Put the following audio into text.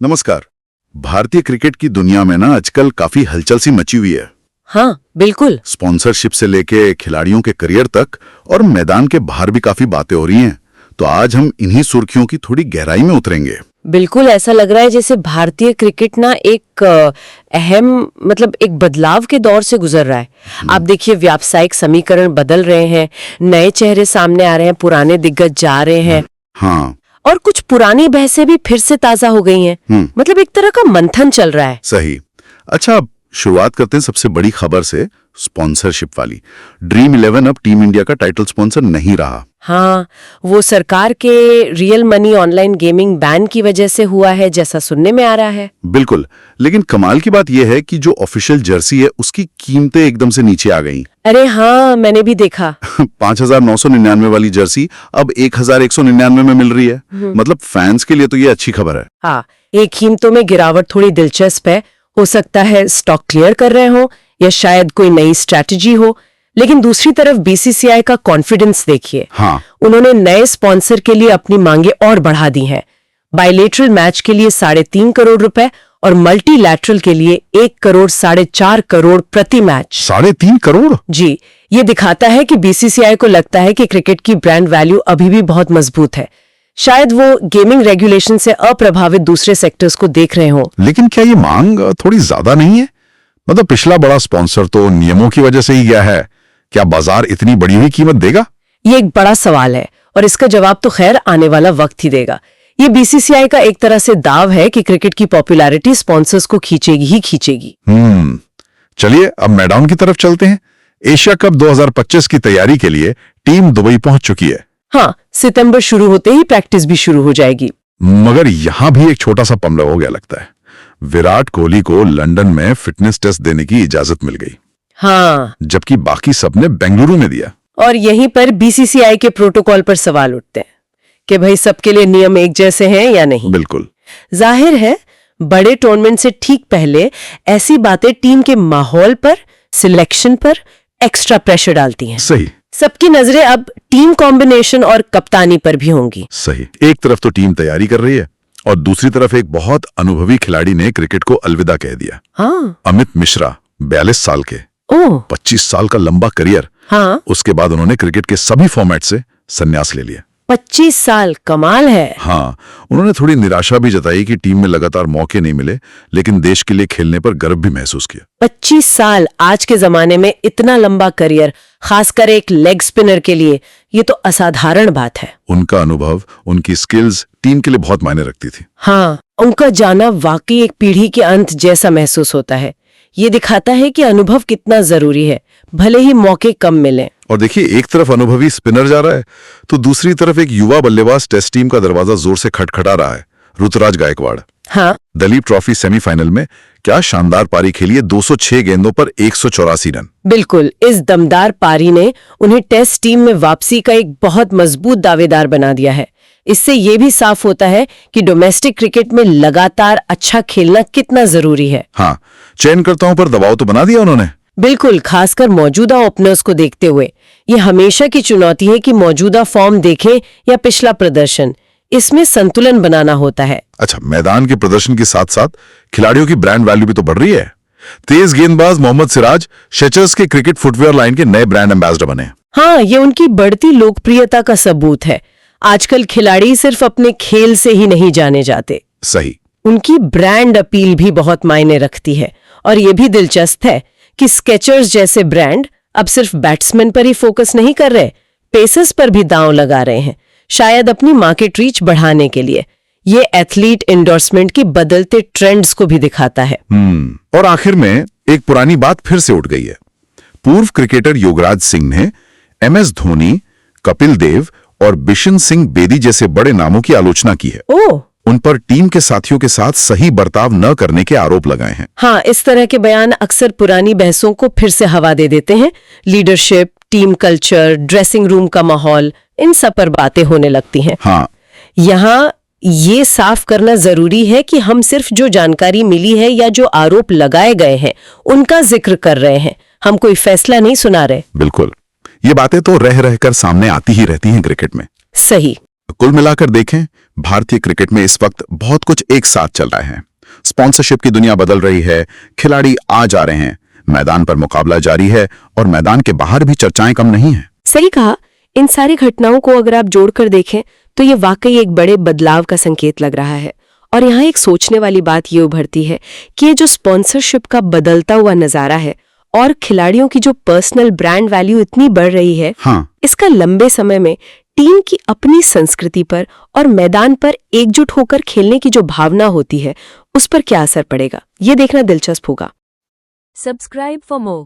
नमस्कार। भारतीय क्रिकेट की दुनिया में ना आजकल काफी हलचल सी मची हुई है। हाँ बिल्कुल। स्पॉन्सरशिप से लेके खिलाड़ियों के करियर तक और मैदान के बाहर भी काफी बातें हो रही हैं। तो आज हम इन्हीं सुर्खियों की थोड़ी गहराई में उतरेंगे। बिल्कुल ऐसा लग रहा है जैसे भारतीय क्रिकेट ना एक एक बदलाव के दौर से गुजर रहा है। आप देखिए, व्यावसायिक समीकरण बदल रहे हैं, नए चेहरे सामने आ रहे हैं, पुराने दिग्गज जा रहे हैं। हाँ, और कुछ पुरानी बहसें भी फिर से ताजा हो गई हैं। मतलब एक तरह का मंथन चल रहा है। सही। अच्छा, शुरुआत करते हैं सबसे बड़ी खबर से, स्पॉन्सरशिप वाली। ड्रीम 11 अब टीम इंडिया का टाइटल स्पॉन्सर नहीं रहा। हाँ, वो सरकार के real money online gaming ban की वजह से हुआ है, जैसा सुनने में आ रहा है। बिल्कुल, लेकिन कमाल की बात यह है कि जो ऑफिशियल जर्सी है उसकी कीमतें एकदम से नीचे आ गईं। अरे हाँ, मैंने भी देखा। 5,999 वाली जर्सी अब 1,199 में मिल रही है। मतलब फैंस के लिए तो ये अच्छी खबर है। हाँ, एक कीमतों में गिरावट थोड़ी दिलचस्प है। हो सकता है स्टॉक क्लियर कर रहे हो या शायद कोई नई स्ट्रैटेजी हो। लेकिन दूसरी तरफ बीसीसीआई का कॉन्फिडेंस देखिए। हाँ, उन्होंने नए स्पॉन्सर के लिए अपनी मांगे और बढ़ा दी हैं। बायलेटरल मैच के लिए 3.5 करोड़ रुपए और मल्टीलैटरल के लिए 1 करोड़ 4.5 करोड़ प्रति मैच। 3.5 करोड़? जी, ये दिखाता है कि बीसीसीआई को लगता है कि क्रिकेट की ब्रांड वैल्यू अभी भी बहुत मजबूत है। शायद वो गेमिंग रेगुलेशन से अप्रभावित दूसरे सेक्टर्स को देख रहे हो। लेकिन क्या ये मांग थोड़ी ज्यादा नहीं है? मतलब पिछला बड़ा स्पॉन्सर तो नियमों की वजह से ही गया है। क्या बाजार इतनी बढ़ी हुई कीमत देगा? ये एक बड़ा सवाल है और इसका जवाब तो खैर आने वाला वक्त ही देगा। ये बीसीसीआई का एक तरह से दाव है कि क्रिकेट की पॉपुलैरिटी स्पॉन्सर्स को खींचेगी ही खींचेगी। चलिए अब मैदान की तरफ चलते हैं। एशिया कप 2025 की तैयारी के लिए टीम दुबई पहुंच चुकी है। हाँ, सितंबर शुरू होते ही प्रैक्टिस भी शुरू हो जाएगी। मगर यहां भी एक छोटा सा पंगा हो गया लगता है। विराट कोहली को लंदन में फिटनेस टेस्ट देने की इजाजत मिल गई। हाँ, जबकि बाकी सबने बेंगलुरु में दिया। और यहीं पर बीसीसीआई के प्रोटोकॉल पर सवाल उठते हैं कि भाई सबके लिए नियम एक जैसे हैं या नहीं। बिल्कुल। जाहिर है बड़े टूर्नामेंट से ठीक पहले ऐसी बातें टीम के माहौल पर, सिलेक्शन पर एक्स्ट्रा प्रेशर डालती हैं। सही। सबकी नजरें अब टीम कॉम्बिनेशन और कप्तानी पर भी होंगी। सही। एक तरफ तो टीम तैयारी कर रही है और दूसरी तरफ एक बहुत अनुभवी खिलाड़ी ने क्रिकेट को अलविदा कह दिया। हाँ। अमित मिश्रा, 42 साल के, 25 साल का लंबा करियर। हाँ, उसके बाद उन्होंने क्रिकेट के सभी फॉर्मेट से संन्यास ले लिया। 25 साल, कमाल है। हाँ, उन्होंने थोड़ी निराशा भी जताई कि टीम में लगातार मौके नहीं मिले, लेकिन देश के लिए खेलने पर गर्व भी महसूस किया। 25 साल आज के जमाने में इतना लंबा करियर, खासकर एक लेग स्पिनर के लिए, ये तो असाधारण बात है। उनका अनुभव, उनकी स्किल्स टीम के लिए बहुत मायने रखती थी। हाँ, उनका जाना वाकई एक पीढ़ी के अंत जैसा महसूस होता है। ये दिखाता है कि अनुभव कितना जरूरी है, भले ही मौके कम मिले। और देखिए, एक तरफ अनुभवी स्पिनर जा रहा है तो दूसरी तरफ एक युवा बल्लेबाज टेस्ट टीम का दरवाजा जोर से खटखटा रहा है, ऋतुराज गायकवाड़। हाँ, दलीप ट्रॉफी सेमीफाइनल में क्या शानदार पारी खेली है, 206 गेंदों पर 184 रन। बिल्कुल, इस दमदार पारी ने उन्हें टेस्ट टीम में वापसी का एक बहुत मजबूत दावेदार बना दिया है। इससे ये भी साफ होता है कि डोमेस्टिक क्रिकेट में लगातार अच्छा खेलना कितना जरूरी है। हाँ, चयनकर्ताओं पर दबाव तो बना दिया उन्होंने। बिल्कुल, खासकर मौजूदा ओपनर्स को देखते हुए। ये हमेशा की चुनौती है कि मौजूदा फॉर्म देखें या पिछला प्रदर्शन, इसमें संतुलन बनाना होता है। अच्छा, मैदान के प्रदर्शन के साथ साथ खिलाड़ियों की ब्रांड वैल्यू भी तो बढ़ रही है। तेज गेंदबाज मोहम्मद सिराज शेचर्स के क्रिकेट फुटवेयर लाइन के नए ब्रांड एम्बेसडर बने। हाँ, ये उनकी बढ़ती लोकप्रियता का सबूत है। आजकल खिलाड़ी सिर्फ अपने खेल से ही नहीं जाने जाते। सही। उनकी ब्रांड अपील भी बहुत मायने रखती है। और ये भी दिलचस्प है कि स्केचर्स जैसे ब्रांड अब सिर्फ बैट्समैन पर ही फोकस नहीं कर रहे, पेसर्स पर भी दांव लगा रहे हैं, शायद अपनी मार्केट रीच बढ़ाने के लिए। ये एथलीट एंडोर्समेंट की बदलते ट्रेंड्स को भी दिखाता है। और आखिर में एक पुरानी बात फिर से उठ गई है। पूर्व क्रिकेटर योगराज सिंह ने MS धोनी, कपिल देव और बिशन सिंह बेदी जैसे बड़े नामों की आलोचना की है। उन पर टीम के साथियों के साथ सही बर्ताव न करने के आरोप लगाए हैं। हाँ, इस तरह के बयान अक्सर पुरानी बहसों को फिर से हवा दे देते हैं। Leadership, team culture, dressing room का माहौल, इन सब पर बातें होने लगती हैं। हाँ, यहाँ ये साफ करना जरूरी है कि हम सिर्फ जो जानकारी मिली है या जो आरोप लगाए गए हैं उनका जिक्र कर रहे हैं, हम कोई फैसला नहीं सुना रहे। बिल्कुल, ये बातें तो रह रहकर सामने आती ही रहती हैं क्रिकेट में। सही। कुल मिलाकर देखें, भारतीय क्रिकेट में इस वक्त बहुत कुछ एक साथ चल रहा है। स्पॉन्सरशिप की दुनिया बदल रही है, खिलाड़ी आ जा रहे हैं, मैदान पर मुकाबला जारी है और मैदान के बाहर भी चर्चाएं कम नहीं हैं। सही कहा। इन सारी घटनाओं को अगर आप जोड़कर देखें तो ये वाकई एक बड़े बदलाव का संकेत लग रहा है। और यहाँ एक सोचने वाली बात ये उभरती है कि ये जो स्पॉन्सरशिप का बदलता हुआ नजारा है और खिलाड़ियों की जो पर्सनल ब्रांड वैल्यू इतनी बढ़ रही है, हाँ, इसका लंबे समय में टीम की अपनी संस्कृति पर और मैदान पर एकजुट होकर खेलने की जो भावना होती है उस पर क्या असर पड़ेगा, ये देखना दिलचस्प होगा। Subscribe for more.